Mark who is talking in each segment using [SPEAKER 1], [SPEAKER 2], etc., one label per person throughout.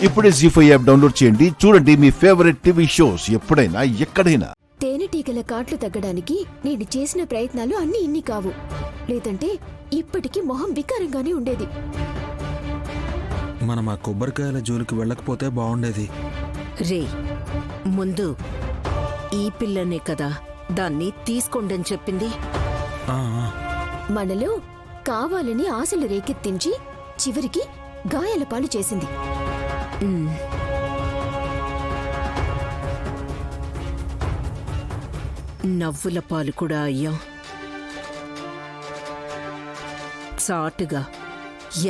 [SPEAKER 1] ఇప్పుడే జీ5 app download చేయండి. చూడండి మీ ఫేవరెట్ టీవీ షోస్ ఎప్పుడైనా ఎక్కడైనా.
[SPEAKER 2] తేనెటీగల కాట్లు తగ్గడానికి నేను చేసిన ప్రయత్నాలు అన్ని ఇన్ని కావు. లేదంటే ఇప్పటికీ మొహం వికారంగానే ఉండేది.
[SPEAKER 3] మనం ఆ కొబ్బరికాయల జోలికి వెళ్ళకపోతే బాగుండేది.
[SPEAKER 4] రే, ముందు ఈ పిల్లనే కదా దాన్ని తీసుకోండని చెప్పింది.
[SPEAKER 3] ఆ, ఆ.
[SPEAKER 2] మనలో కావాలని ఆశలు రేకెత్తించి చివరికి గాయాల పాలు చేసింది.
[SPEAKER 4] నవ్వుల పాలు కూడా అయ్యాం. చాటుగా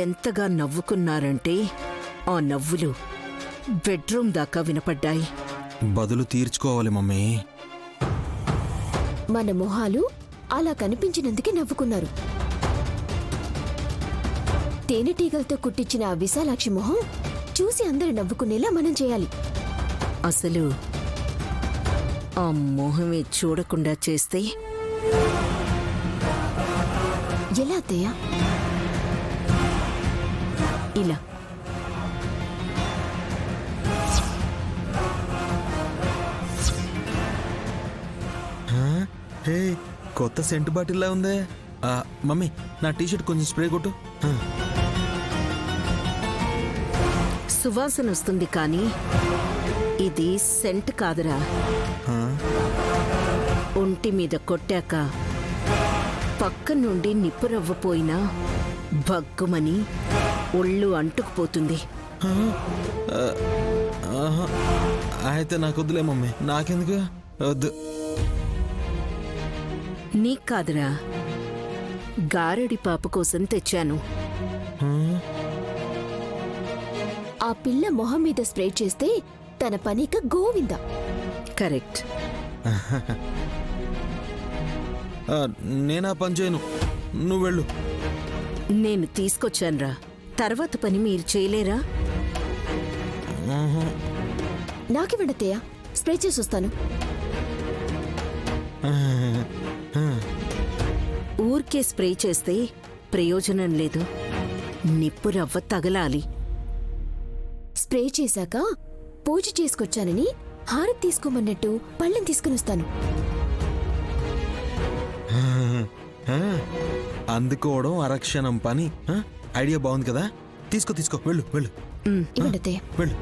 [SPEAKER 4] ఎంతగా నవ్వుకున్నారంటే ఆ నవ్వులు బెడ్రూమ్ దాకా వినపడ్డాయి.
[SPEAKER 3] బదులు తీర్చుకోవాలి మమ్మీ.
[SPEAKER 2] మన మొహాలు అలా కనిపించినందుకే నవ్వుకున్నారు. తేనెటీగలతో కుట్టించిన ఆ విశాలాక్షి మొహం చూసి అందరు నవ్వుకునేలా మనం చేయాలి.
[SPEAKER 4] అసలు ఆ మొహమే చూడకుండా చేస్తే
[SPEAKER 2] ఎలా అత్తయ్య?
[SPEAKER 4] ఇలా
[SPEAKER 3] హే, కొత్త సెంటు బాటిల్లా ఉందే. మమ్మీ, నా టీషర్ట్ కొంచెం స్ప్రే కొట్టు.
[SPEAKER 4] సువాసన వస్తుంది కానీ ఇది సెంట్ కాదురా. ఒంటి మీద కొట్టాక పక్క నుండి నిప్పురవ్వపోయినా భగ్గుమని ఒళ్ళు అంటుకుపోతుంది.
[SPEAKER 3] అయితే నాకు వద్దులే మమ్మీ, నాకెందుకు వద్దు.
[SPEAKER 4] నీకు కాదురా, గారడి పాప కోసం తెచ్చాను.
[SPEAKER 2] ఆ పిల్ల మొహం మీద స్ప్రే చేస్తే తన పనిక గోవింద.
[SPEAKER 4] కరెక్ట్.
[SPEAKER 3] నేనా పని చేయను, నువ్వు వెళ్ళు.
[SPEAKER 4] నేను తీసుకొచ్చానురా, తర్వాత పని మీరు చేయలేరా?
[SPEAKER 2] నాకివ్వండత్తయ్య, స్ప్రే చేసి వస్తాను.
[SPEAKER 4] ఊరికే స్ప్రే చేస్తే ప్రయోజనం లేదు, నిప్పు రవ్వ తగలాలి.
[SPEAKER 2] స్ప్రే చేశాక పూజ చేసుకొచ్చానని హారతి తీసుకోమన్నట్టు పళ్ళెం తీసుకుని వస్తాను.
[SPEAKER 3] అందుకోవడం అరక్షణం పని. ఐడియా బాగుంది కదా, తీసుకో వెళ్ళు వెళ్ళు
[SPEAKER 2] ఇవ్వండత్తయ్య.
[SPEAKER 3] వెళ్ళు.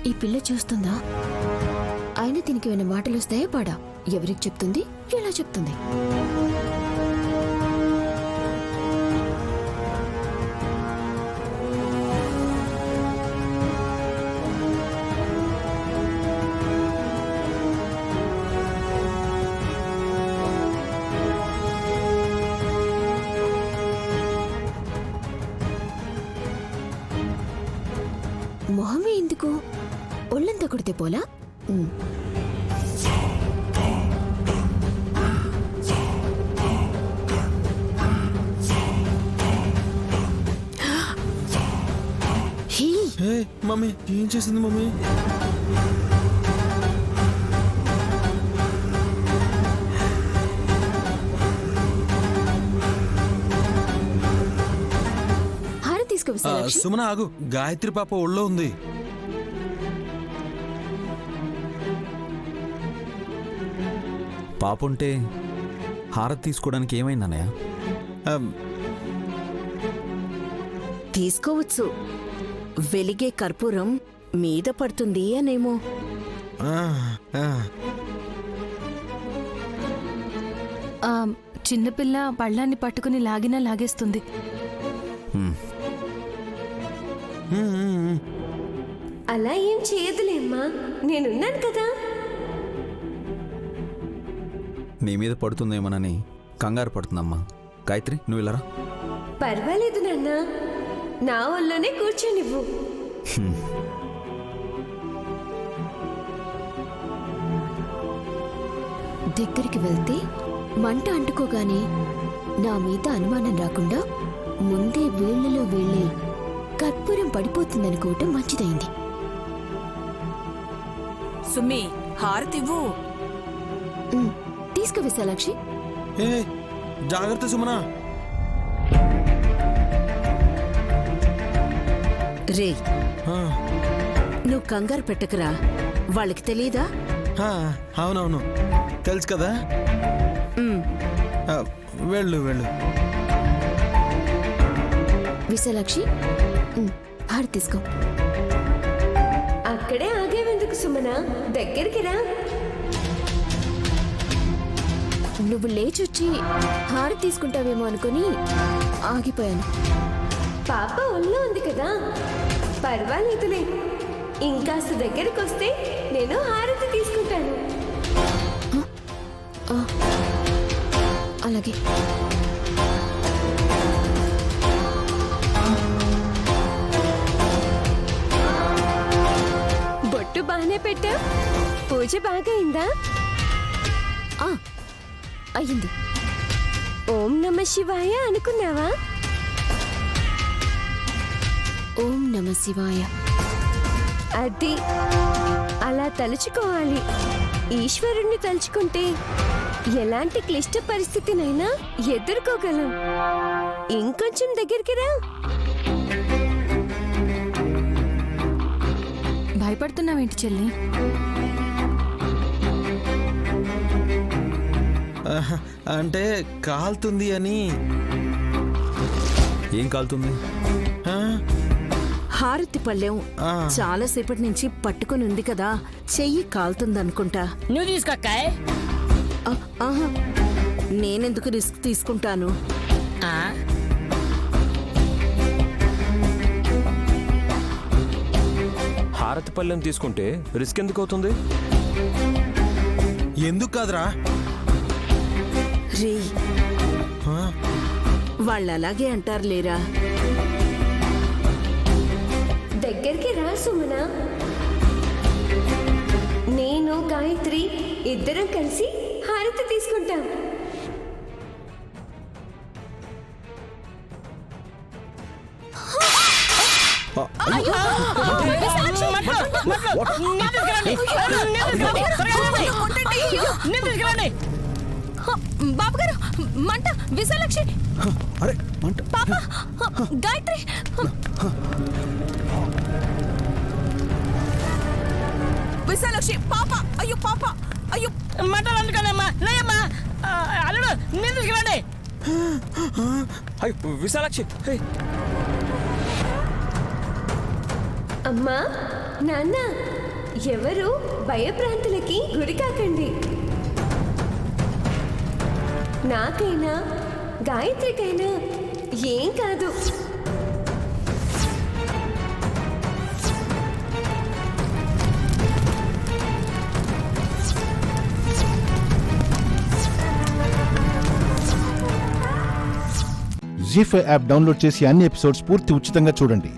[SPEAKER 2] ఈ పిల్ల చూస్తుందా? ఆయన దీనికి ఏమైనా మాటలు వస్తాయో పాడా? ఎవరికి చెప్తుంది? ఎలా చెప్తుంది? మొహమే ఎందుకు? ఒళ్ళంతా కొడితే పోలా?
[SPEAKER 3] హే మమ్మీ, ఏం చేసింది మమ్మీ?
[SPEAKER 2] హారతి తీసుకో విశాలాక్షి.
[SPEAKER 3] సుమన ఆగు, గాయత్రి పాప ఒళ్ళో ఉంది.
[SPEAKER 5] పాపుంటే హారతి తీసుకోవడానికి ఏమైందన్నయ్య?
[SPEAKER 4] తీసుకోవచ్చు, వెలిగే కర్పూరం మీద పడుతుంది అనేమో.
[SPEAKER 6] చిన్నపిల్ల పళ్ళాన్ని పట్టుకుని లాగినా లాగేస్తుంది.
[SPEAKER 2] అలా ఏం చేయదులేమ్మా, నేనున్నాను కదా.
[SPEAKER 5] నీ మీద పడుతుందేమోనని కంగారు పడుతుందమ్మా. గాయత్రి, నువ్వు వెళ్ళరా.
[SPEAKER 2] పర్వాలేదు నాన్న, నా ఒళ్ళోనే కూర్చోనివ్వు. దగ్గరికి వెళ్తే మంట అంటుకోగానే నా మీద అనుమానం రాకుండా ముందే వీళ్ళలో వీళ్ళే కర్పూరం పడిపోతుందనుకోవటం మంచిదైంది.
[SPEAKER 7] సుమ్మి హారతివ్వు.
[SPEAKER 2] తీసుకో విశాలాక్షి.
[SPEAKER 3] ఏ జాగ్రత్త సుమనా.
[SPEAKER 4] రే
[SPEAKER 3] ఆ,
[SPEAKER 4] నువ్వు కంగారు పెట్టకురా, వాళ్ళకి తెలీదా?
[SPEAKER 3] ఆ, అవునవును తెలుసు కదా.
[SPEAKER 4] ఉమ్,
[SPEAKER 3] ఆ, వెళ్ళు వెళ్ళు.
[SPEAKER 2] విశాలాక్షి హారతి తీసుకో. అక్కడే ఆగేవెందుకు సుమనా, దగ్గరికి రా. నువ్వు లేచొచ్చి హారతి తీసుకుంటావేమో అనుకుని ఆగిపోయాను. పాప ఒళ్ళో ఉంది కదా, పర్వాలేదులే. ఇంకాస్త దగ్గరికి వస్తే నేను హారతి తీసుకుంటాను. అలాగే. బొట్టు బాగానే పెట్టా. పూజ బాగా అయిందా? అయ్యింది. ఓం నమ శివాయ అనుకున్నావా? ఓం నమ శివాయ. అది అలా తలుచుకోవాలి. ఈశ్వరుణ్ణి తలుచుకుంటే ఎలాంటి క్లిష్ట పరిస్థితినైనా ఎదుర్కోగలం. ఇంకొంచెం దగ్గరికి రా.
[SPEAKER 6] భయపడుతున్నావేంటి చెల్లి?
[SPEAKER 3] ఆహా, అంటే కాలుతుంది అని.
[SPEAKER 5] ఏం కాలుతుంది?
[SPEAKER 3] ఆ,
[SPEAKER 4] హారతి పళ్ళెం
[SPEAKER 3] ఆ.
[SPEAKER 4] చాలాసేపటి నుంచి పట్టుకుని ఉంది కదా, చెయ్యి కాలుతుందనుకుంటా.
[SPEAKER 7] నువ్వు తీసుకోక్కాయ్.
[SPEAKER 4] ఆహా, నేనెందుకు రిస్క్ తీసుకుంటాను?
[SPEAKER 8] హారతి పళ్ళెం తీసుకుంటే రిస్క్ ఎందుకు అవుతుంది?
[SPEAKER 3] ఎందుకు కాదురా?
[SPEAKER 4] రే
[SPEAKER 3] ఆ,
[SPEAKER 4] వాళ్ళు అలాగే అంటారు లేరా.
[SPEAKER 2] దగ్గరికి రా సుమనా. నేను గాయత్రి ఇద్దరం కలిసి హారతి తీసుకుంటాం.
[SPEAKER 6] బాబు గారు మంట. విశాలాక్షి,
[SPEAKER 5] అరే మంట.
[SPEAKER 6] పాప, గాయత్రి.
[SPEAKER 7] విశాలాక్షి పాప. అయ్యో పాప, అయ్యో మంటలు అందుకనమ్మా. లేమ్మా అల్లుడు, నేను తీసుకురండి.
[SPEAKER 8] అయ్యో విశాలాక్షి, హే.
[SPEAKER 2] అమ్మా నాన్న, ఎవరు భయప్రాంతులకి గురి కాకండి. నాకైనా గాయత్రికైనా ఏం కాదు.
[SPEAKER 1] జీ5 యాప్ డౌన్లోడ్ చేసి అన్ని ఎపిసోడ్స్ పూర్తి ఉచితంగా చూడండి.